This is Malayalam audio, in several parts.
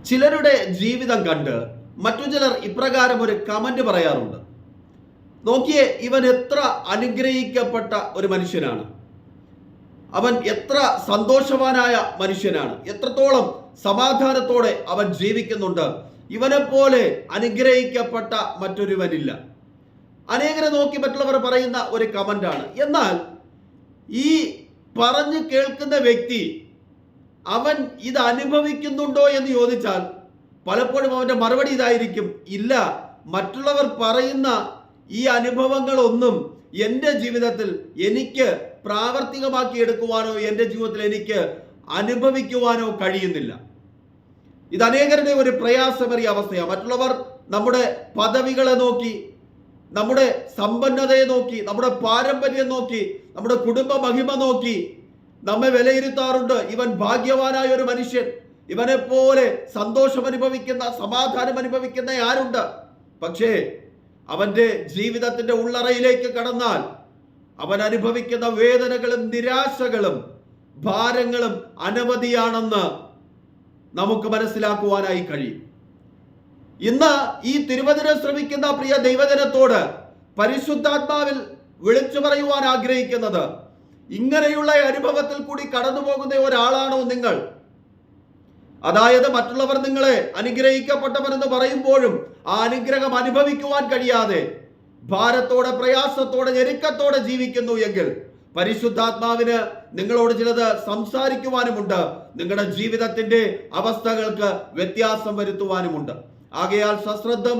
ചിലരുടെ ജീവിതം കണ്ട് മറ്റു ചിലർ ഇപ്രകാരം ഒരു കമന്റ് പറയാറുണ്ട്. നോക്കിയേ, ഇവൻ എത്ര അനുഗ്രഹിക്കപ്പെട്ട ഒരു മനുഷ്യനാണ്, അവൻ എത്ര സന്തോഷവാനായ മനുഷ്യനാണ്, എത്രത്തോളം സമാധാനത്തോടെ അവൻ ജീവിക്കുന്നുണ്ട്, ഇവനെ പോലെ അനുഗ്രഹിക്കപ്പെട്ട മറ്റൊരുവനില്ല. അനേകരെ നോക്കി മറ്റുള്ളവർ പറയുന്ന ഒരു കമന്റാണ്. എന്നാൽ ഈ പറഞ്ഞു കേൾക്കുന്ന വ്യക്തി അവൻ ഇത് അനുഭവിക്കുന്നുണ്ടോ എന്ന് ചോദിച്ചാൽ പലപ്പോഴും അവന്റെ മറുപടി ഇതായിരിക്കും: ഇല്ല, മറ്റുള്ളവർ പറയുന്ന ഈ അനുഭവങ്ങളൊന്നും എൻ്റെ ജീവിതത്തിൽ എനിക്ക് പ്രാവർത്തികമാക്കി എടുക്കുവാനോ എൻ്റെ ജീവിതത്തിൽ എനിക്ക് അനുഭവിക്കുവാനോ കഴിയുന്നില്ല. ഇത് അനേകരുടെ ഒരു പ്രയാസമേറിയ അവസ്ഥയാണ്. മറ്റുള്ളവർ നമ്മുടെ പദവികളെ നോക്കി, നമ്മുടെ സമ്പന്നതയെ നോക്കി, നമ്മുടെ പാരമ്പര്യം നോക്കി, നമ്മുടെ കുടുംബ മഹിമ നോക്കി നമ്മെ വിലയിരുത്താറുണ്ട്. ഇവൻ ഭാഗ്യവാനായ ഒരു മനുഷ്യൻ, ഇവനെ പോലെ സന്തോഷം അനുഭവിക്കുന്ന, സമാധാനം അനുഭവിക്കുന്ന ആരുണ്ട്? പക്ഷേ അവന്റെ ജീവിതത്തിന്റെ ഉള്ളറയിലേക്ക് കടന്നാൽ അവൻ അനുഭവിക്കുന്ന വേദനകളും നിരാശകളും ഭാരങ്ങളും അനവധിയാണെന്ന് നമുക്ക് മനസ്സിലാക്കുവാനായി കഴിയും. ഇന്ന് ഈ തിരുവചനം ശ്രമിക്കുന്ന പ്രിയ ദൈവജനത്തോട് പരിശുദ്ധാത്മാവിൽ വിളിച്ചു പറയുവാൻ ആഗ്രഹിക്കുന്നത്, ഇങ്ങനെയുള്ള അനുഭവത്തിൽ കൂടി കടന്നു പോകുന്ന ഒരാളാണോ നിങ്ങൾ? അതായത് മറ്റുള്ളവർ നിങ്ങളെ അനുഗ്രഹിക്കപ്പെട്ടവരെന്ന് പറയുമ്പോഴും ആ അനുഗ്രഹം അനുഭവിക്കുവാൻ കഴിയാതെ ഭാരത്തോടെ, പ്രയാസത്തോടെ, ഞെരുക്കത്തോടെ ജീവിക്കുന്നു എങ്കിൽ പരിശുദ്ധാത്മാവിന് നിങ്ങളോട് ചിലത് സംസാരിക്കുവാനുമുണ്ട്. നിങ്ങളുടെ ജീവിതത്തിന്റെ അവസ്ഥകൾക്ക് വ്യത്യാസം വരുത്തുവാനുമുണ്ട്. ആകയാൽ സശ്രദ്ധം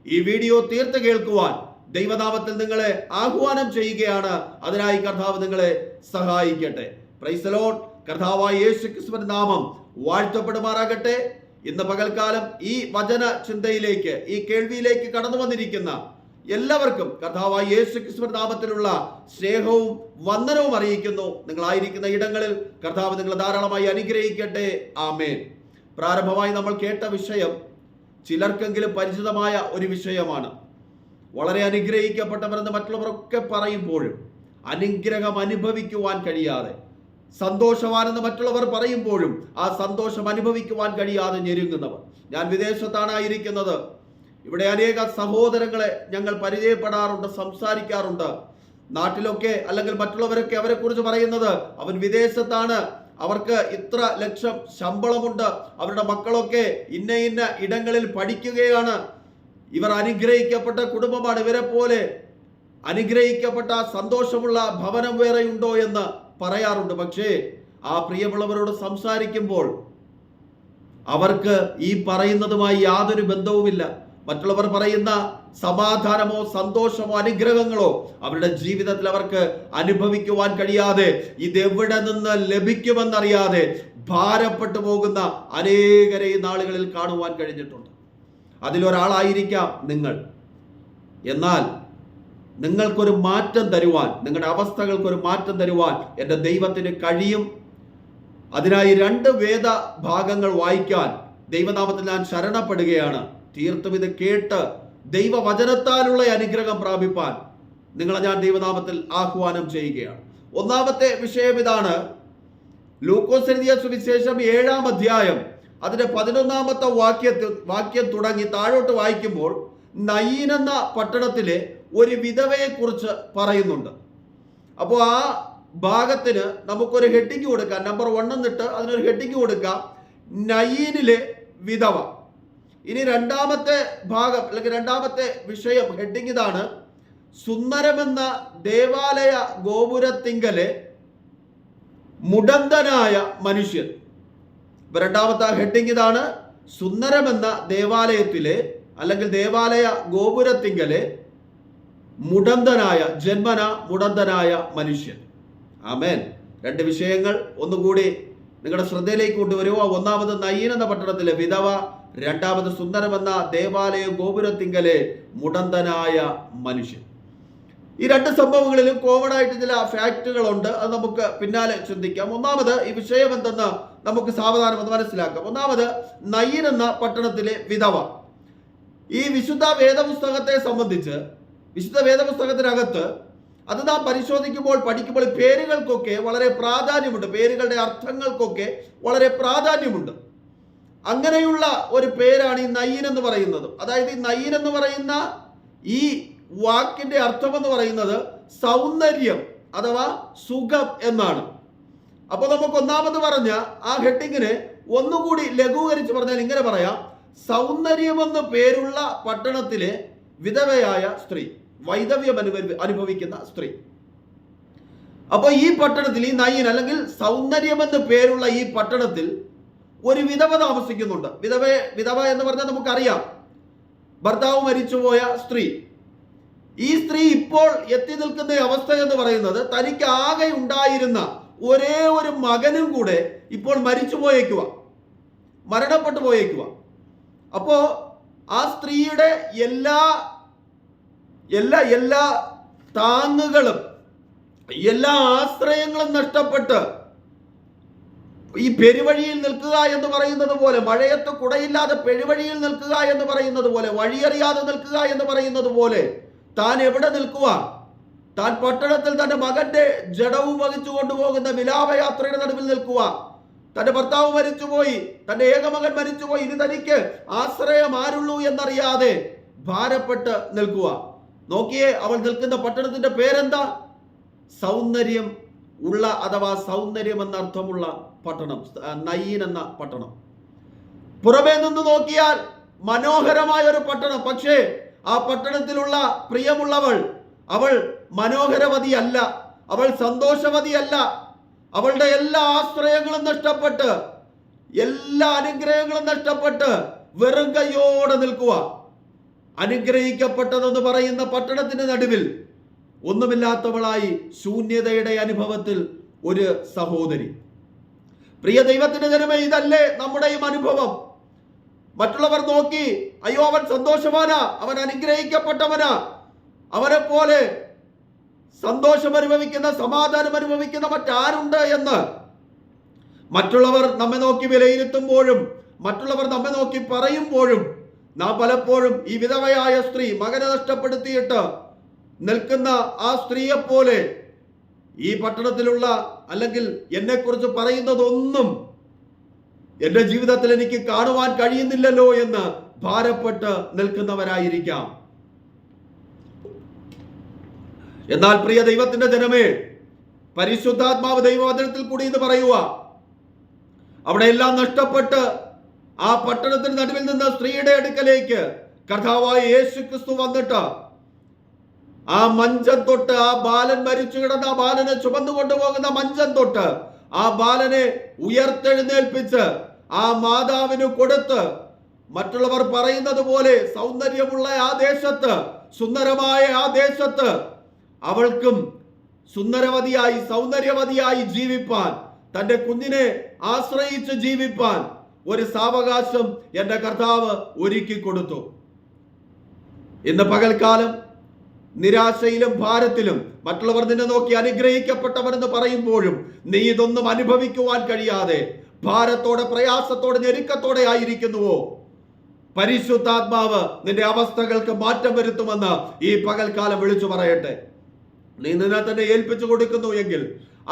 ഈ വീഡിയോ തീർത്ത് കേൾക്കുവാൻ ദൈവനാമത്തിൽ നിങ്ങളെ ആഹ്വാനം ചെയ്യുകയാണ്. അതിനായി കർത്താവ് നിങ്ങളെ സഹായിക്കട്ടെ. Praise the Lord. കർത്താവായ യേശുക്രിസ്തുവിന്റെ നാമം വാഴ്ത്തപ്പെടുമാറാകട്ടെ. ഇന്ന് പകൽക്കാലം ഈ വചന ചിന്തയിലേക്ക്, ഈ കേൾവിയിലേക്ക് കടന്നു വന്നിരിക്കുന്ന എല്ലാവർക്കും കർത്താവായ യേശുക്രിസ്തുവിന്റെ നാമത്തിലുള്ള സ്നേഹവും വന്ദനവും അറിയിക്കുന്നു. നിങ്ങളായിരിക്കുന്ന ഇടങ്ങളിൽ കർത്താവ് നിങ്ങളെ ധാരാളമായി അനുഗ്രഹിക്കട്ടെ. ആമേൻ. പ്രാരംഭമായി നമ്മൾ കേട്ട വിഷയം ചിലർക്കെങ്കിലും പരിചിതമായ ഒരു വിഷയമാണ്. വളരെ അനുഗ്രഹിക്കപ്പെട്ടവരെന്ന് മറ്റുള്ളവരൊക്കെ പറയുമ്പോഴും അനുഗ്രഹം അനുഭവിക്കുവാൻ കഴിയാതെ, സന്തോഷവാനെന്ന് മറ്റുള്ളവർ പറയുമ്പോഴും ആ സന്തോഷം അനുഭവിക്കുവാൻ കഴിയാതെ ഞെരുങ്ങുന്നവർ. ഞാൻ വിദേശത്താണായിരിക്കുന്നത്. ഇവിടെ അനേക സഹോദരങ്ങളെ ഞങ്ങൾ പരിചയപ്പെടാറുണ്ട്, സംസാരിക്കാറുണ്ട്. നാട്ടിലൊക്കെ അല്ലെങ്കിൽ മറ്റുള്ളവരൊക്കെ അവരെ കുറിച്ച് പറയുന്നത്, അവൻ വിദേശത്താണ്, അവർക്ക് ഇത്ര ലക്ഷം ശമ്പളമുണ്ട്, അവരുടെ മക്കളൊക്കെ ഇന്ന ഇന്ന ഇടങ്ങളിൽ പഠിക്കുകയാണ്, ഇവർ അനുഗ്രഹിക്കപ്പെട്ട കുടുംബമാണ്, ഇവരെ പോലെ അനുഗ്രഹിക്കപ്പെട്ട സന്തോഷമുള്ള ഭവനം വേറെയുണ്ടോ എന്ന് പറയാറുണ്ട്. പക്ഷേ ആ പ്രിയമുള്ളവരോട് സംസാരിക്കുമ്പോൾ അവർക്ക് ഈ പറയുന്നതുമായി യാതൊരു ബന്ധവുമില്ല. മറ്റുള്ളവർ പറയുന്ന സമാധാനമോ സന്തോഷമോ അനുഗ്രഹങ്ങളോ അവരുടെ ജീവിതത്തിൽ അവർക്ക് അനുഭവിക്കുവാൻ കഴിയാതെ, ഇതെവിടെ നിന്ന് ലഭിക്കുമെന്നറിയാതെ ഭാരപ്പെട്ടു പോകുന്ന അനേകരെ ഈ നാളുകളിൽ കാണുവാൻ കഴിഞ്ഞിട്ടുണ്ട്. അതിലൊരാളായിരിക്കാം നിങ്ങൾ. എന്നാൽ നിങ്ങൾക്കൊരു മാറ്റം തരുവാൻ, നിങ്ങളുടെ അവസ്ഥകൾക്കൊരു മാറ്റം തരുവാൻ എൻ്റെ ദൈവത്തിന് കഴിയും. അതിനായി 2 വേദ ഭാഗങ്ങൾ വായിക്കാൻ ദൈവനാമത്തിൽ ഞാൻ ശരണപ്പെടുകയാണ്. തീർത്തും ഇത് കേട്ട് ദൈവവചനത്താലുള്ള അനുഗ്രഹം പ്രാപിപ്പാൻ നിങ്ങളെ ഞാൻ ദൈവനാമത്തിൽ ആഹ്വാനം ചെയ്യുകയാണ്. ഒന്നാമത്തെ വിഷയം ഇതാണ്. ലൂക്കോസ് എഴുതിയ സുവിശേഷം 7-ാം അധ്യായം അതിന്റെ 11-ാമത്തെ വാക്യം തുടങ്ങി താഴോട്ട് വായിക്കുമ്പോൾ നയീൻ എന്ന പട്ടണത്തിലെ ഒരു വിധവയെ കുറിച്ച് പറയുന്നുണ്ട്. അപ്പോൾ ആ ഭാഗത്തിന് നമുക്കൊരു ഹെഡിങ് കൊടുക്കാം. നമ്പർ 1 എന്നിട്ട് അതിനൊരു ഹെഡിങ് കൊടുക്കാം, നയീനിലെ വിധവ. ഇനി 2-ാമത്തെ ഭാഗം അല്ലെങ്കിൽ 2-ാമത്തെ വിഷയം ഹെഡിങ് ഇതാണ്: സുന്ദരമെന്ന ദേവാലയ ഗോപുരത്തിങ്കലെ മുടന്തനായ മനുഷ്യൻ. 2-ാമത്തെ ഹെഡിങ് ഇതാണ്: സുന്ദരമെന്ന ദേവാലയത്തിലെ അല്ലെങ്കിൽ ദേവാലയ ഗോപുരത്തിങ്കലെ മുടന്തനായ, ജന്മന മുടന്തനായ മനുഷ്യൻ. ആമേൻ. 2 വിഷയങ്ങൾ ഒന്നുകൂടി നിങ്ങളുടെ ശ്രദ്ധയിലേക്ക് കൊണ്ടുവരുക. ഒന്നാമത് നയീൻ എന്ന പട്ടണത്തിലെ വിധവ, 2-ാമത് സുന്ദരമെന്ന ദേവാലയ ഗോപുരത്തിങ്കലെ മുടന്തനായ മനുഷ്യൻ. ഈ 2 സംഭവങ്ങളിലും കോമൺ ആയിട്ട് ചില ഫാക്റ്റുകളുണ്ട്. അത് നമുക്ക് പിന്നാലെ ചിന്തിക്കാം. ഒന്നാമത് ഈ വിഷയം എന്തെന്ന് നമുക്ക് സാവധാനം ഒന്ന് മനസ്സിലാക്കാം. ഒന്നാമത് നയീൻ എന്ന പട്ടണത്തിലെ വിധവ. ഈ വിശുദ്ധ വേദപുസ്തകത്തെ സംബന്ധിച്ച്, വിശുദ്ധ വേദപുസ്തകത്തിനകത്ത് അത് നാം പരിശോധിക്കുമ്പോൾ, പഠിക്കുമ്പോൾ പേരുകൾക്കൊക്കെ വളരെ പ്രാധാന്യമുണ്ട്. പേരുകളുടെ അർത്ഥങ്ങൾക്കൊക്കെ വളരെ പ്രാധാന്യമുണ്ട്. അങ്ങനെയുള്ള ഒരു പേരാണ് ഈ നയീൻ എന്ന് പറയുന്നത്. അതായത് ഈ നയീൻ എന്ന് പറയുന്ന ഈ വാക്കിന്റെ അർത്ഥം എന്ന് പറയുന്നത് സൗന്ദര്യം അഥവാ സുഖം എന്നാണ്. അപ്പൊ നമുക്ക് ഒന്നാമത് പറഞ്ഞ ആ ഹെഡിങ്ങിനെ ഒന്നുകൂടി ലഘൂകരിച്ച് പറഞ്ഞാൽ ഇങ്ങനെ പറയാം: സൗന്ദര്യമെന്ന് പേരുള്ള പട്ടണത്തിലെ വിധവയായ സ്ത്രീ, വൈധവ്യം അനുഭവിക്കുന്ന സ്ത്രീ. അപ്പൊ ഈ പട്ടണത്തിൽ ഈ നയീൻ അല്ലെങ്കിൽ സൗന്ദര്യമെന്ന് പേരുള്ള ഈ പട്ടണത്തിൽ ഒരു വിധവ താമസിക്കുന്നുണ്ട്. വിധവ എന്ന് പറഞ്ഞാൽ നമുക്കറിയാം, ഭർത്താവ് മരിച്ചുപോയ സ്ത്രീ. ഈ സ്ത്രീ ഇപ്പോൾ എത്തി നിൽക്കുന്ന അവസ്ഥ എന്ന് പറയുന്നത് തനിക്ക് ആകെ ഉണ്ടായിരുന്ന ഒരേ ഒരു മകനും കൂടെ ഇപ്പോൾ മരണപ്പെട്ടു പോയേക്കുക. അപ്പോ ആ സ്ത്രീയുടെ എല്ലാ താങ്ങുകളും എല്ലാ ആശ്രയങ്ങളും നഷ്ടപ്പെട്ട് ഈ പെരുവഴിയിൽ നിൽക്കുക എന്ന് പറയുന്നത് പോലെ, മഴയത്ത് കുടയില്ലാതെ പെരുവഴിയിൽ നിൽക്കുക എന്ന് പറയുന്നത് പോലെ, വഴിയറിയാതെ നിൽക്കുക എന്ന് പറയുന്നത് പോലെ താൻ എവിടെ നിൽക്കുക? താൻ പട്ടണത്തിൽ തന്റെ മകന്റെ ജഡവും വഹിച്ചു കൊണ്ടുപോകുന്ന വിലാപയാത്രയുടെ നടുവിൽ നിൽക്കുക. തന്റെ ഭർത്താവ് മരിച്ചുപോയി, തന്റെ ഏകമകൻ മരിച്ചുപോയി, ഇനി തനിക്ക് ആശ്രയം ആരുള്ളൂ എന്നറിയാതെ ഭാരപ്പെട്ട് നിൽക്കുക. നോക്കിയേ, അവൾ നിൽക്കുന്ന പട്ടണത്തിന്റെ പേരെന്താ? സൗന്ദര്യം ഉള്ള അഥവാ സൗന്ദര്യം എന്നർത്ഥമുള്ള പട്ടണം, നയീൻ എന്ന പട്ടണം. പുറമേ നിന്ന് നോക്കിയാൽ മനോഹരമായ ഒരു പട്ടണം. പക്ഷേ ആ പട്ടണത്തിലുള്ള പ്രിയമുള്ളവൾ, അവൾ മനോഹരവതിയല്ല, അവൾ സന്തോഷവതിയല്ല. അവളുടെ എല്ലാ ആശ്രയങ്ങളും നഷ്ടപ്പെട്ട്, എല്ലാ അനുഗ്രഹങ്ങളും നഷ്ടപ്പെട്ട് വെറും കൈയോടെ നിൽക്കുക. അനുഗ്രഹിക്കപ്പെട്ടതെന്ന് പറയുന്ന പട്ടണത്തിന്റെ നടുവിൽ ഒന്നുമില്ലാത്തവളായി ശൂന്യതയുടെ അനുഭവത്തിൽ ഒരു സഹോദരി. പ്രിയ ദൈവത്തിന്റെ ജനമേ, ഇതല്ലേ നമ്മുടെയും അനുഭവം? മറ്റുള്ളവർ നോക്കി, അയ്യോ അവൻ സന്തോഷവാനാ, അവൻ അനുഗ്രഹിക്കപ്പെട്ടവനാ, അവനെ പോലെ സന്തോഷം അനുഭവിക്കുന്ന, സമാധാനം അനുഭവിക്കുന്ന മറ്റാരുണ്ട് എന്ന് മറ്റുള്ളവർ നമ്മെ നോക്കി വിലയിരുത്തുമ്പോഴും, മറ്റുള്ളവർ നമ്മെ നോക്കി പറയുമ്പോഴും, നാം പലപ്പോഴും ഈ വിധവയായ സ്ത്രീ, മകനെ നഷ്ടപ്പെടുത്തിയിട്ട് നിൽക്കുന്ന ആ സ്ത്രീയെ പോലെ ഈ പട്ടണത്തിലുള്ള അല്ലെങ്കിൽ എന്നെക്കുറിച്ച് പറയുന്നതൊന്നും എന്റെ ജീവിതത്തിൽ എനിക്ക് കാണുവാൻ കഴിയുന്നില്ലല്ലോ എന്ന് ഭാരപ്പെട്ട് നിൽക്കുന്നവരായിരിക്കാം. എന്നാൽ പ്രിയ ദൈവത്തിന്റെ ജനമേ, പരിശുദ്ധാത്മാവ് ദൈവവചനത്തിൽ കൂടി എന്ന് പറയുക, അവിടെ എല്ലാം നഷ്ടപ്പെട്ട് ആ പട്ടണത്തിന് നടുവിൽ നിന്ന് സ്ത്രീയുടെ അടുക്കലേക്ക് കർത്താവായ യേശു ക്രിസ്തു വന്നിട്ട് ആ മഞ്ചം തൊട്ട്, ആ ബാലൻ മരിച്ചു കിടന്ന ആ ബാലനെ ചുമന്നു കൊണ്ടുപോകുന്ന മഞ്ചം തൊട്ട് ആ ബാലനെ ഉയർത്തെഴുന്നേൽപ്പിച്ച് ആ മാതാവിന് കൊടുത്ത്, മറ്റുള്ളവർ പറയുന്നത് പോലെ സൗന്ദര്യമുള്ള ആ ദേശത്ത്, സുന്ദരമായ ആ ദേശത്ത് അവൾക്കും സുന്ദരവതിയായി, സൗന്ദര്യവതിയായി ജീവിപ്പാൻ, തന്റെ കുഞ്ഞിനെ ആശ്രയിച്ച് ജീവിപ്പാൻ ഒരു സാവകാശം എന്റെ കർത്താവ് ഒരുക്കി കൊടുത്തു. ഇന്ന് പകൽക്കാലം നിരാശയിലും ഭാരത്തിലും മറ്റുള്ളവർ നിന്നെ നോക്കി അനുഗ്രഹിക്കപ്പെട്ടവരെന്ന് പറയുമ്പോഴും നീ ഇതൊന്നും അനുഭവിക്കുവാൻ കഴിയാതെ ഭാരത്തോടെ, പ്രയാസത്തോടെ, ഞെരുക്കത്തോടെ ആയിരിക്കുന്നുവോ? പരിശുദ്ധാത്മാവ് നിന്റെ അവസ്ഥകൾക്ക് മാറ്റം വരുത്തുമെന്ന് ഈ പകൽക്കാലം വിളിച്ചു പറയട്ടെ. നീ നിന്നെ തന്നെ ഏൽപ്പിച്ചു കൊടുക്കുന്നു എങ്കിൽ,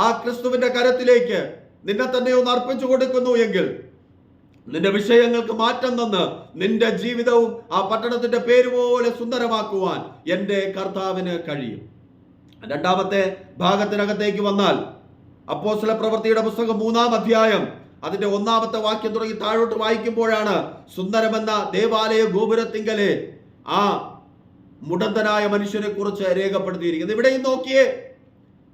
ആ ക്രിസ്തുവിന്റെ കരത്തിലേക്ക് നിന്നെ തന്നെ ഒന്ന് അർപ്പിച്ചു കൊടുക്കുന്നു എങ്കിൽ, നിന്റെ വിഷയങ്ങൾക്ക് മാറ്റം തന്ന് നിന്റെ ജീവിതവും ആ പട്ടണത്തിന്റെ പേര് പോലെ സുന്ദരമാക്കുവാൻ എന്റെ കർത്താവിന് കഴിയും. രണ്ടാമത്തെ ഭാഗത്തിനകത്തേക്ക് വന്നാൽ, അപ്പോസ്തല പ്രവൃത്തിയുടെ പുസ്തകം 3-ാം അധ്യായം അതിന്റെ 1-ാമത്തെ വാക്യം തുടങ്ങി താഴോട്ട് വായിക്കുമ്പോഴാണ് സുന്ദരമെന്ന ദേവാലയ ഗോപുരത്തിങ്കലെ ആ മുടന്തനായ മനുഷ്യനെ കുറിച്ച് രേഖപ്പെടുത്തിയിരിക്കുന്നത്. ഇവിടെയും നോക്കിയേ,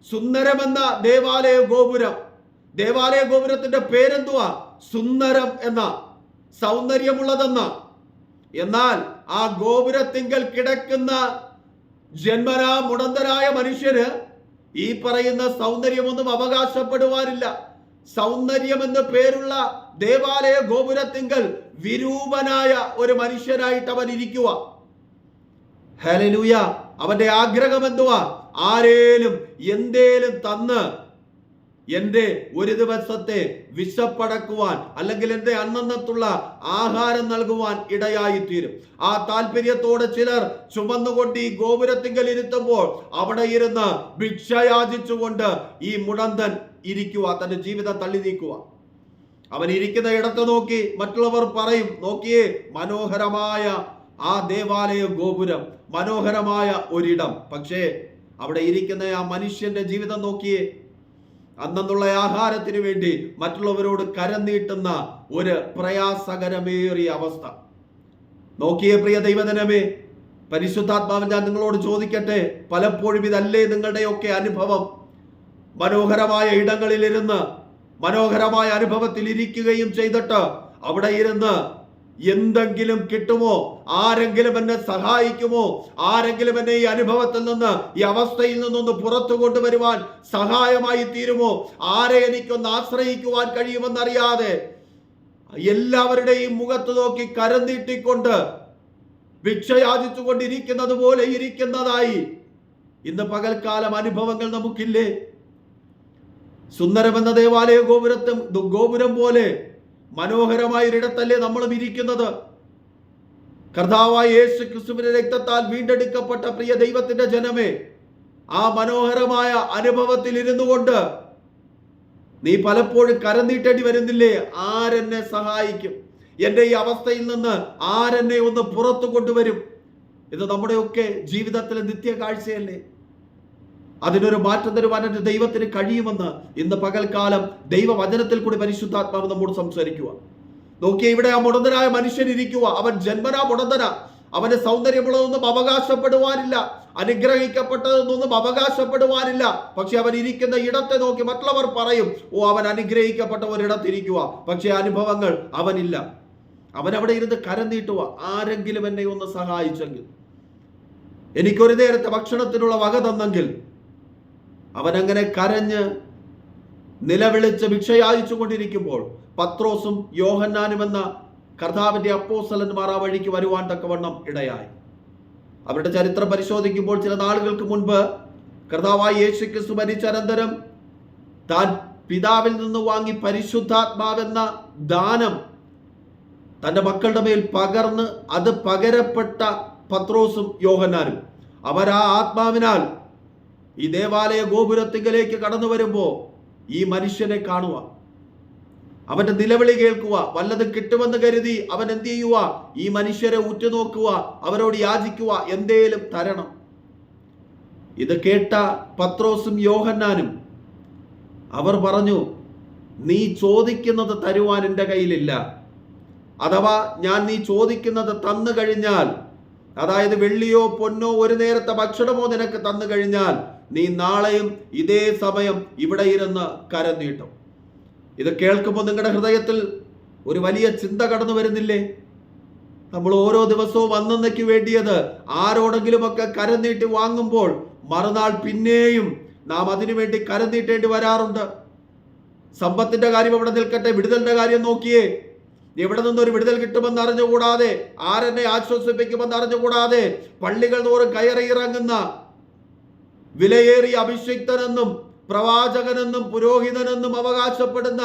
സുന്ദരമെന്ന ദേവാലയ ഗോപുരം. ദേവാലയ ഗോപുരത്തിന്റെ പേരെന്തുവാ? സുന്ദരം എന്ന, സൗന്ദര്യമുള്ളതെന്ന. എന്നാൽ ആ ഗോപുരത്തിങ്കൽ കിടക്കുന്ന ജന്മനാ മുടന്തനായ മനുഷ്യന് ഈ പറയുന്ന സൗന്ദര്യമൊന്നും അവകാശപ്പെടുവാനില്ല. സൗന്ദര്യമെന്ന് പേരുള്ള ദേവാലയ ഗോപുരത്തിങ്കൽ വിരൂപനായ ഒരു മനുഷ്യനായിട്ട് അവൻ ഇരിക്കുക. ഹല്ലേലൂയ. അവന്റെ ആഗ്രഹം എന്തുവാ? ആരേലും എന്തേലും തന്ന് എന്റെ ഒരു ദിവസത്തെ വിശപ്പടക്കുവാൻ, അല്ലെങ്കിൽ എന്റെ അന്നന്നത്തുള്ള ആഹാരം നൽകുവാൻ ഇടയായിത്തീരും. ആ താല്പര്യത്തോടെ ചിലർ ചുമന്നുകൊണ്ട് ഈ ഗോപുരത്തിങ്കൽ ഇരുത്തുമ്പോൾ അവിടെ ഇരുന്ന് ഭിക്ഷയാചിച്ചുകൊണ്ട് ഈ മുടന്തൻ ഇരിക്കുക, തന്റെ ജീവിതം തള്ളി നീക്കുക. അവൻ ഇരിക്കുന്ന ഇടത്ത് നോക്കി മറ്റുള്ളവർ പറയും, നോക്കിയേ മനോഹരമായ ആ ദേവാലയ ഗോപുരം, മനോഹരമായ ഒരിടം. പക്ഷേ അവിടെ ഇരിക്കുന്ന ആ മനുഷ്യന്റെ ജീവിതം നോക്കിയേ, അന്നുള്ള ആഹാരത്തിന് വേണ്ടി മറ്റുള്ളവരോട് കരം നീട്ടുന്ന ഒരു പ്രയാസകരമേറിയ അവസ്ഥ. നോക്കിയേ പ്രിയ ദൈവജനമേ, പരിശുദ്ധാത്മാവിൽ ഞാൻ നിങ്ങളോട് ചോദിക്കട്ടെ, പലപ്പോഴും ഇതല്ലേ നിങ്ങളുടെയൊക്കെ അനുഭവം? മനോഹരമായ ഇടങ്ങളിലിരുന്ന് മനോഹരമായ അനുഭവത്തിൽ ഇരിക്കുകയും ചെയ്തിട്ട് അവിടെ ഇരുന്ന് എന്തെങ്കിലും കിട്ടുമോ, ആരെങ്കിലും എന്നെ സഹായിക്കുമോ, ആരെങ്കിലും എന്നെ ഈ അനുഭവത്തിൽ നിന്ന്, ഈ അവസ്ഥയിൽ നിന്നൊന്ന് പുറത്തു കൊണ്ടുവരുവാൻ സഹായമായി തീരുമോ, ആരെ എനിക്കൊന്ന് ആശ്രയിക്കുവാൻ കഴിയുമെന്നറിയാതെ എല്ലാവരുടെയും മുഖത്ത് നോക്കി കരം നീട്ടിക്കൊണ്ട് ഭിക്ഷയാചിച്ചു കൊണ്ടിരിക്കുന്നത് പോലെ ഇരിക്കുന്നതായി ഇന്ന് പകൽക്കാലം അനുഭവങ്ങൾ നമുക്കില്ലേ? സുന്ദരമെന്ന ദേവാലയ ഗോപുരം പോലെ മനോഹരമായ ഒരിടത്തല്ലേ നമ്മളും ഇരിക്കുന്നത്? കർത്താവായ യേശു ക്രിസ്തുവിന്റെ രക്തത്താൽ വീണ്ടെടുക്കപ്പെട്ട പ്രിയ ദൈവത്തിന്റെ ജനമേ, ആ മനോഹരമായ അനുഭവത്തിൽ ഇരുന്നു കൊണ്ട് നീ പലപ്പോഴും കരം നീട്ടേണ്ടി വരുന്നില്ലേ? ആരെന്നെ സഹായിക്കും? എൻ്റെ ഈ അവസ്ഥയിൽ നിന്ന് ആരെന്നെ ഒന്ന് പുറത്തു കൊണ്ടുവരും? ഇത് നമ്മുടെയൊക്കെ ജീവിതത്തിലെ നിത്യ കാഴ്ചയല്ലേ? അതിനൊരു മാറ്റം തരുവാൻ എൻ്റെ ദൈവത്തിന് കഴിയുമെന്ന് ഇന്ന് പകൽക്കാലം ദൈവവചനത്തിൽ കൂടി പരിശുദ്ധാത്മാവ് നമ്മോട് സംസാരിക്കുക. നോക്കിയ ഇവിടെ ആ മുടന്തനായ മനുഷ്യൻ ഇരിക്കുക. അവൻ ജന്മനാ മുടന്തന. അവന് സൗന്ദര്യമുള്ളതൊന്നും അവകാശപ്പെടുവാനില്ല, അനുഗ്രഹിക്കപ്പെട്ടതൊന്നും അവകാശപ്പെടുവാനില്ല. പക്ഷെ അവൻ ഇരിക്കുന്ന ഇടത്തെ നോക്കി മറ്റുള്ളവർ പറയും, ഓ അവൻ അനുഗ്രഹിക്കപ്പെട്ട ഒരിടത്തിരിക്കുക. പക്ഷെ അനുഭവങ്ങൾ അവനില്ല. അവൻ അവിടെ ഇരുന്ന് കരം നീട്ടുക, ആരെങ്കിലും എന്നെ ഒന്ന് സഹായിച്ചെങ്കിൽ, എനിക്കൊരു നേരത്തെ ഭക്ഷണത്തിനുള്ള വക തന്നെങ്കിൽ. അവൻ അങ്ങനെ കരഞ്ഞ് നിലവിളിച്ച് ഭിക്ഷയായിച്ചു കൊണ്ടിരിക്കുമ്പോൾ പത്രോസും യോഹന്നാനും എന്ന കർത്താവിന്റെ അപ്പോസ്തലന്മാർ ആ വഴിക്ക് വരുവാൻ തക്കവണ്ണം ഇടയായി. അവരുടെ ചരിത്രം പരിശോധിക്കുമ്പോൾ ചില നാളുകൾക്ക് മുൻപ് കർത്താവായ യേശു ക്രിസ്തു മരിച്ച അനന്തരം താൻ പിതാവിൽ നിന്ന് വാങ്ങി പരിശുദ്ധാത്മാവെന്ന ദാനം തന്റെ മക്കളുടെ മേൽ പകർന്ന് അത് പകരപ്പെട്ട പത്രോസും യോഹന്നാനും അവർ ആ ആത്മാവിനാൽ ഈ ദേവാലയ ഗോപുരത്തിലേക്ക് കടന്നു വരുമ്പോ ഈ മനുഷ്യനെ കാണുക, അവന്റെ നിലവിളി കേൾക്കുക, വല്ലതും കിട്ടുമെന്ന് കരുതി അവൻ എന്ത് ചെയ്യുക? ഈ മനുഷ്യരെ ഉറ്റുനോക്കുക, അവരോട് യാചിക്കുക, എന്തേലും തരണം. ഇത് കേട്ട പത്രോസും യോഹന്നാനും അവർ പറഞ്ഞു, നീ ചോദിക്കുന്നത് തരുവാൻ എൻ്റെ കയ്യിലില്ല. അഥവാ നീ ചോദിക്കുന്നത് തന്നു കഴിഞ്ഞാൽ, അതായത് വെള്ളിയോ പൊന്നോ ഒരു നേരത്തെ ഭക്ഷണമോ നിനക്ക് തന്നു കഴിഞ്ഞാൽ, നീ നാളെയും ഇതേ സമയം ഇവിടെ ഇരുന്ന് കരം നീട്ടും. ഇത് കേൾക്കുമ്പോൾ നിങ്ങളുടെ ഹൃദയത്തിൽ ഒരു വലിയ ചിന്ത കടന്നു വരുന്നില്ലേ? നമ്മൾ ഓരോ ദിവസവും അന്നേക്ക് വേണ്ടിയത് ആരോടെങ്കിലുമൊക്കെ കരം നീട്ടി വാങ്ങുമ്പോൾ മറുനാൾ പിന്നെയും നാം അതിനു വേണ്ടി കരം നീട്ടേണ്ടി വരാറുണ്ട്. സമ്പത്തിന്റെ കാര്യം അവിടെ നിൽക്കട്ടെ, വിടുതലിന്റെ കാര്യം നോക്കിയേ. എവിടെ നിന്നൊരു വിടുതൽ കിട്ടുമെന്ന് അറിഞ്ഞുകൂടാതെ, ആരെന്നെ ആശ്വസിപ്പിക്കുമെന്ന് അറിഞ്ഞുകൂടാതെ പള്ളികൾ തോറും കയറിയിറങ്ങുന്ന വിലയേറിയ അഭിഷിക്തനെന്നും പ്രവാചകനെന്നും പുരോഹിതനെന്നും അവകാശപ്പെടുന്ന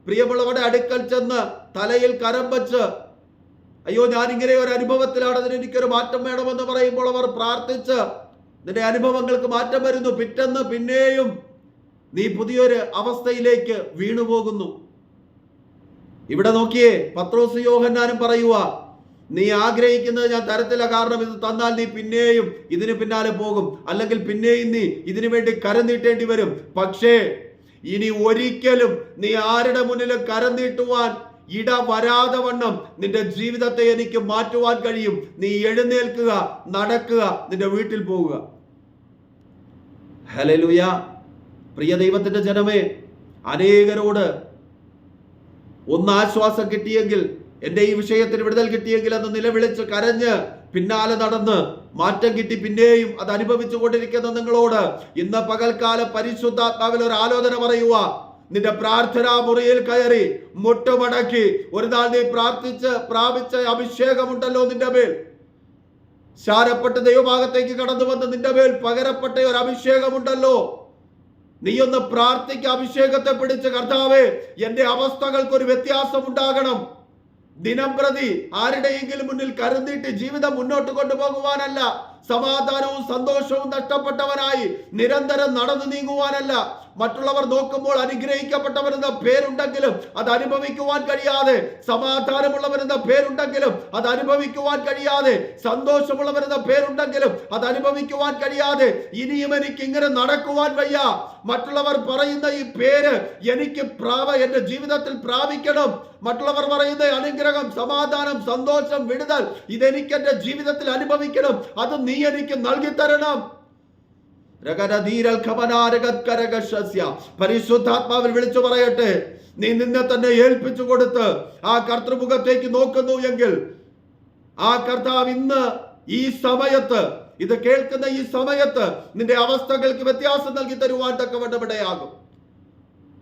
പ്രിയമുള്ളവരുടെ അടുക്കൽ ചെന്ന് തലയിൽ കരം വച്ച്, അയ്യോ ഞാനിങ്ങനെ ഒരു അനുഭവത്തിലാണ്, അതിന് എനിക്കൊരു മാറ്റം വേണമെന്ന് പറയുമ്പോൾ അവർ പ്രാർത്ഥിച്ച് നിന്റെ അനുഭവങ്ങൾക്ക് മാറ്റം വരുന്നു. പിറ്റെന്ന് പിന്നെയും നീ പുതിയൊരു അവസ്ഥയിലേക്ക് വീണുപോകുന്നു. ഇവിടെ നോക്കിയേ, പത്രോസ് യോഹന്നാനും പറയുക, നീ ആഗ്രഹിക്കുന്നത് ഞാൻ തരത്തില്ല, കാരണം ഇത് തന്നാൽ നീ പിന്നെയും ഇതിന് പിന്നാലെ പോകും, അല്ലെങ്കിൽ പിന്നെയും നീ ഇതിനു വേണ്ടി കരം നീട്ടേണ്ടി വരും. പക്ഷേ ഇനി ഒരിക്കലും നീ ആരുടെ മുന്നിലും കരം നീട്ടുവാൻ ഇട വരാതെ വണ്ണം നിന്റെ ജീവിതത്തെ എനിക്ക് മാറ്റുവാൻ കഴിയും. നീ എഴുന്നേൽക്കുക, നടക്കുക, നിന്റെ വീട്ടിൽ പോവുക. ഹല്ലേലൂയ. പ്രിയ ദൈവത്തിന്റെ ജനമേ, അനേകരോട് ഒന്ന് ആശ്വാസം കിട്ടിയെങ്കിൽ, എൻ്റെ ഈ വിഷയത്തിന് വിടുതൽ കിട്ടിയെങ്കിൽ എന്ന് നിലവിളിച്ച് കരഞ്ഞ് പിന്നാലെ നടന്ന് മാറ്റം കിട്ടി പിന്നെയും അത് അനുഭവിച്ചു കൊണ്ടിരിക്കുന്ന നിങ്ങളോട് ഇന്ന് പകൽക്കാലം പരിശുദ്ധാത്മാവിൽ ഒരു ആലോചന പറയുക. നിന്റെ പ്രാർത്ഥനാ മുറിയിൽ കയറി മുട്ടുമടക്കി ഒരു നാൾ നീ പ്രാർത്ഥിച്ച് പ്രാപിച്ച അഭിഷേകമുണ്ടല്ലോ നിന്റെ മേൽ, ശാരപ്പെട്ട് ദൈവഭാഗത്തേക്ക് കടന്നു വന്ന് നിന്റെ മേൽ പകരപ്പെട്ട ഒരു അഭിഷേകമുണ്ടല്ലോ. നീ ഒന്ന് പ്രാർത്ഥിക്ക, അഭിഷേകത്തെ പിടിച്ച്, കർത്താവേ എന്റെ അവസ്ഥകൾക്ക് ഒരു വ്യത്യാസം ഉണ്ടാകണം. ദിനം പ്രതി ആരുടെയെങ്കിലും മുന്നിൽ കരം നീട്ടി ജീവിതം മുന്നോട്ട് കൊണ്ടുപോകുവാനല്ല, സമാധാനവും സന്തോഷവും നഷ്ടപ്പെട്ടവനായി നിരന്തരം നടന്നു നീങ്ങുവാനല്ല. മറ്റുള്ളവർ നോക്കുമ്പോൾ അനുഗ്രഹിക്കപ്പെട്ടവരെന്ന പേരുണ്ടെങ്കിലും അത് അനുഭവിക്കുവാൻ കഴിയാതെ, സമാധാനമുള്ളവരെന്ന പേരുണ്ടെങ്കിലും അത് അനുഭവിക്കുവാൻ കഴിയാതെ, സന്തോഷമുള്ളവരെന്ന പേരുണ്ടെങ്കിലും അത് അനുഭവിക്കുവാൻ കഴിയാതെ, ഇനിയും എനിക്ക് ഇങ്ങനെ നടക്കുവാൻ വയ്യ, മറ്റുള്ളവർ പറയുന്ന ഈ പേര് എനിക്ക് എന്റെ ജീവിതത്തിൽ പ്രാപിക്കണം, മറ്റുള്ളവർ പറയുന്ന അനുഗ്രഹം, സമാധാനം, സന്തോഷം, വിടുതൽ, ഇതെനിക്ക് എന്റെ ജീവിതത്തിൽ അനുഭവിക്കണം, അത് നീ എനിക്ക് നൽകി തരണം. പരിശുദ്ധാത്മാവിൽ വിളിച്ചു പറയട്ടെ, നീ നിന്നെ തന്നെ ഏൽപ്പിച്ചു കൊടുത്ത് ആ കർത്തൃമുഖത്തേക്ക് നോക്കുന്നു എങ്കിൽ ആ കർത്താവ് ഇന്ന് ഈ സമയത്ത്, ഇത് കേൾക്കുന്ന ഈ സമയത്ത് നിന്റെ അവസ്ഥകൾക്ക് വ്യത്യാസം നൽകി തരുവാൻ തക്കവണ്ണം ഇടയാകും.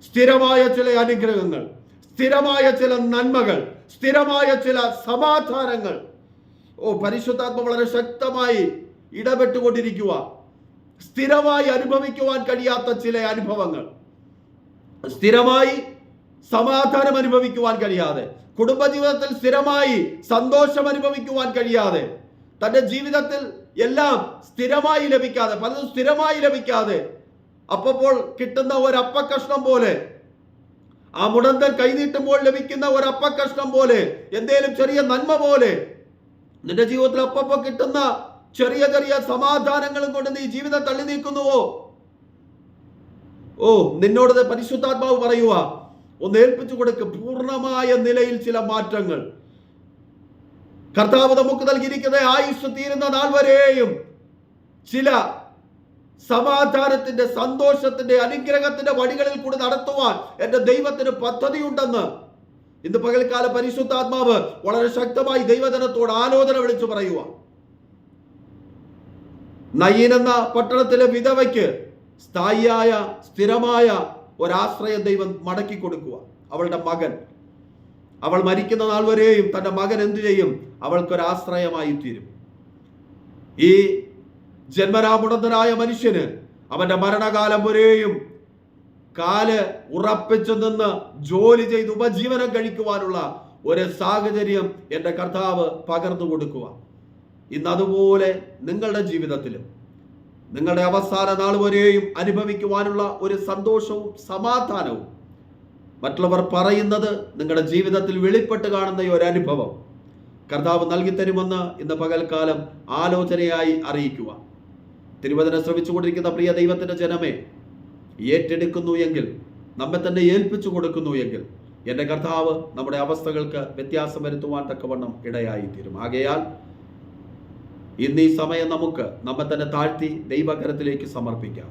സ്ഥിരമായ ചില അനുഗ്രഹങ്ങൾ, സ്ഥിരമായ ചില നന്മകൾ, സ്ഥിരമായ ചില സമാധാനങ്ങൾ. പരിശുദ്ധാത്മ വളരെ ശക്തമായി ഇടപെട്ടുകൊണ്ടിരിക്കുക. സ്ഥിരമായി അനുഭവിക്കുവാൻ കഴിയാത്ത ചില അനുഭവങ്ങൾ, സ്ഥിരമായി സമാധാനം അനുഭവിക്കുവാൻ കഴിയാതെ, കുടുംബജീവിതത്തിൽ സ്ഥിരമായി സന്തോഷം അനുഭവിക്കുവാൻ കഴിയാതെ, തന്റെ ജീവിതത്തിൽ എല്ലാം സ്ഥിരമായി ലഭിക്കാതെ, പലതും സ്ഥിരമായി ലഭിക്കാതെ, അപ്പോൾ കിട്ടുന്ന ഒരപ്പക്കഷ്ണം പോലെ, ആ മുടന്തൻ കൈനീട്ടുമ്പോൾ ലഭിക്കുന്ന ഒരപ്പക്കഷ്ണം പോലെ, എന്തേലും ചെറിയ നന്മ പോലെ നിന്റെ ജീവിതത്തിൽ അപ്പപ്പോൾ കിട്ടുന്ന ചെറിയ ചെറിയ സമാധാനങ്ങളും കൊണ്ട് നീ ജീവിതം തള്ളി നീക്കുന്നുവോ? നിന്നോട് പരിശുദ്ധാത്മാവ് പറയുക, ഒന്ന് ഏൽപ്പിച്ചു കൊടുക്ക്. പൂർണ്ണമായ നിലയിൽ ചില മാറ്റങ്ങൾ കർത്താവ് നമുക്ക് നൽകിയിരിക്കുന്ന ആയുസ് തീരുന്ന നാൾ വരെയും ചില സമാധാനത്തിന്റെ, സന്തോഷത്തിന്റെ, അനുഗ്രഹത്തിന്റെ വഴികളിൽ കൂടി നടത്തുവാൻ എന്റെ ദൈവത്തിന് പദ്ധതിയുണ്ടെന്ന് ഇന്ന് പകൽക്കാല പരിശുദ്ധാത്മാവ് വളരെ ശക്തമായി ദൈവജനത്തോട് ആലോചന വിളിച്ചു പറയുക. നയീൻ എന്ന പട്ടണത്തിലെ വിധവയ്ക്ക് സ്ഥായിയായ സ്ഥിരമായ ഒരാശ്രയം ദൈവം മടക്കി കൊടുക്കുക. അവളുടെ മകൻ, അവൾ മരിക്കുന്ന നാൾ വരെയും തന്റെ മകൻ എന്തു ചെയ്യും? അവൾക്കൊരാശ്രയമായി തീരും. ഈ ജന്മനാമുടന്തനായ മനുഷ്യന് അവന്റെ മരണകാലം വരെയും കാല് ഉറപ്പിച്ചു നിന്ന് ജോലി ചെയ്ത് ഉപജീവനം കഴിക്കുവാനുള്ള ഒരു സാഹചര്യം എന്റെ കർത്താവ് പകർന്നു കൊടുക്കുക. ഇന്ന് അതുപോലെ നിങ്ങളുടെ ജീവിതത്തിലും നിങ്ങളുടെ അവസാന നാൾ വരെയും അനുഭവിക്കുവാനുള്ള ഒരു സന്തോഷവും സമാധാനവും, മറ്റുള്ളവർ പറയുന്നത് നിങ്ങളുടെ ജീവിതത്തിൽ വെളിപ്പെട്ട് കാണുന്ന ഒരു അനുഭവം കർത്താവ് നൽകി തരുമെന്ന് ഇന്ന് പകൽക്കാലം ആലോചനയായി അറിയിക്കുക. തിരുവചനം ശ്രമിച്ചുകൊണ്ടിരിക്കുന്ന പ്രിയ ദൈവത്തിന്റെ ജനമേ, ഏറ്റെടുക്കുന്നു എങ്കിൽ, നമ്മെ തന്നെ ഏൽപ്പിച്ചു കൊടുക്കുന്നു എങ്കിൽ എൻ്റെ കർത്താവ് നമ്മുടെ അവസ്ഥകൾക്ക് വ്യത്യാസം വരുത്തുവാൻ തക്കവണ്ണം ഇടയായി തീരും. ആകയാൽ ഇന്ന് ഈ സമയം നമുക്ക് നമ്മെ തന്നെ താഴ്ത്തി ദൈവകരത്തിലേക്ക് സമർപ്പിക്കാം.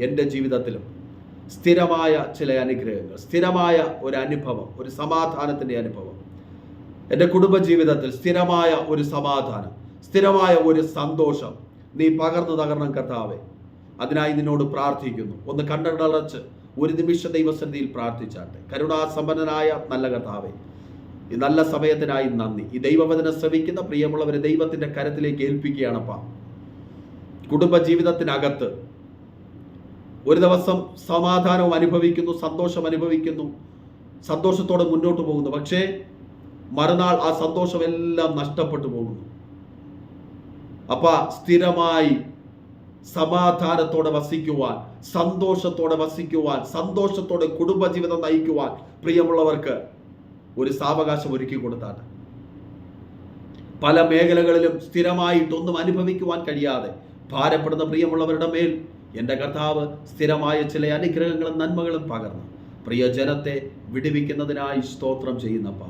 എൻ്റെ ജീവിതത്തിലും സ്ഥിരമായ ചില അനുഗ്രഹങ്ങൾ, സ്ഥിരമായ ഒരു അനുഭവം, ഒരു സമാധാനത്തിൻ്റെ അനുഭവം, എൻ്റെ കുടുംബജീവിതത്തിൽ സ്ഥിരമായ ഒരു സമാധാനം, സ്ഥിരമായ ഒരു സന്തോഷം നീ പകർന്നു തകർണം കർത്താവേ. അതിനായി നിന്നോട് പ്രാർത്ഥിക്കുന്നു. ഒന്ന് കണ്ണടച്ച് ഒരു നിമിഷ ദൈവസന്നിധിയിൽ പ്രാർത്ഥിച്ചാട്ടെ. കരുണാസമ്പന്നനായ നല്ല കർത്താവേ, ഈ നല്ല സമയത്തിനായി നന്ദി. ഈ ദൈവവചനം ശ്രവിക്കുന്ന പ്രിയമുള്ളവരെ ദൈവത്തിന്റെ കരത്തിലേക്ക് ഏൽപ്പിക്കുകയാണപ്പാ. കുടുംബജീവിതത്തിനകത്ത് ഒരു ദിവസം സമാധാനവും അനുഭവിക്കുന്നു, സന്തോഷം അനുഭവിക്കുന്നു, സന്തോഷത്തോടെ മുന്നോട്ട് പോകുന്നു. പക്ഷേ മറുനാൾ ആ സന്തോഷമെല്ലാം നഷ്ടപ്പെട്ടു പോകുന്നു. സ്ഥിരമായി സമാധാനത്തോടെ വസിക്കുവാൻ, സന്തോഷത്തോടെ വസിക്കുവാൻ, സന്തോഷത്തോടെ കുടുംബജീവിതം നയിക്കുവാൻ പ്രിയമുള്ളവർക്ക് ഒരു സാവകാശം ഒരുക്കി കൊടുത്താണ്. പല മേഖലകളിലും സ്ഥിരമായിട്ടൊന്നും അനുഭവിക്കുവാൻ കഴിയാതെ ഭാരപ്പെടുന്ന പ്രിയമുള്ളവരുടെ മേൽ എൻ്റെ കർത്താവ് സ്ഥിരമായ ചില അനുഗ്രഹങ്ങളും നന്മകളും പകർന്ന് പ്രിയ ജനത്തെ വിടുവിക്കുന്നതിനായി സ്തോത്രം ചെയ്യുന്നപ്പ.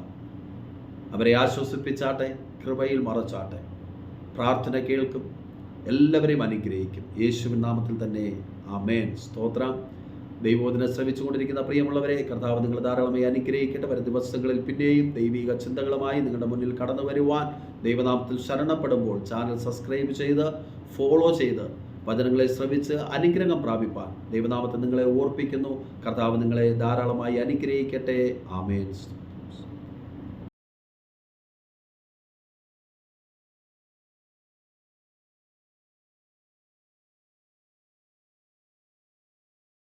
അവരെ ആശ്വസിപ്പിച്ചാട്ടെ, കൃപയിൽ മറച്ചാട്ടെ. പ്രാർത്ഥന കേൾക്കും, എല്ലാവരെയും അനുഗ്രഹിക്കും. യേശുവിൻ നാമത്തിൽ തന്നെ ആമേൻ. സ്തോത്രം. ദൈവോധന ശ്രമിച്ചുകൊണ്ടിരിക്കുന്ന പ്രിയമുള്ളവരെ കർത്താവ് നിങ്ങൾ ധാരാളമായി അനുഗ്രഹിക്കട്ടെ. വരും ദിവസങ്ങളിൽ പിന്നെയും ദൈവിക ചിന്തകളുമായി നിങ്ങളുടെ മുന്നിൽ കടന്നു വരുവാൻ ദൈവനാമത്തിൽ ശരണപ്പെടുമ്പോൾ ചാനൽ സബ്സ്ക്രൈബ് ചെയ്ത് ഫോളോ ചെയ്ത് വചനങ്ങളെ ശ്രമിച്ച് അനുഗ്രഹം പ്രാപിപ്പാൻ ദൈവനാമത്തിൽ നിങ്ങളെ ഓർപ്പിക്കുന്നു. കർത്താവ് നിങ്ങളെ ധാരാളമായി അനുഗ്രഹിക്കട്ടെ. ആമേൻ.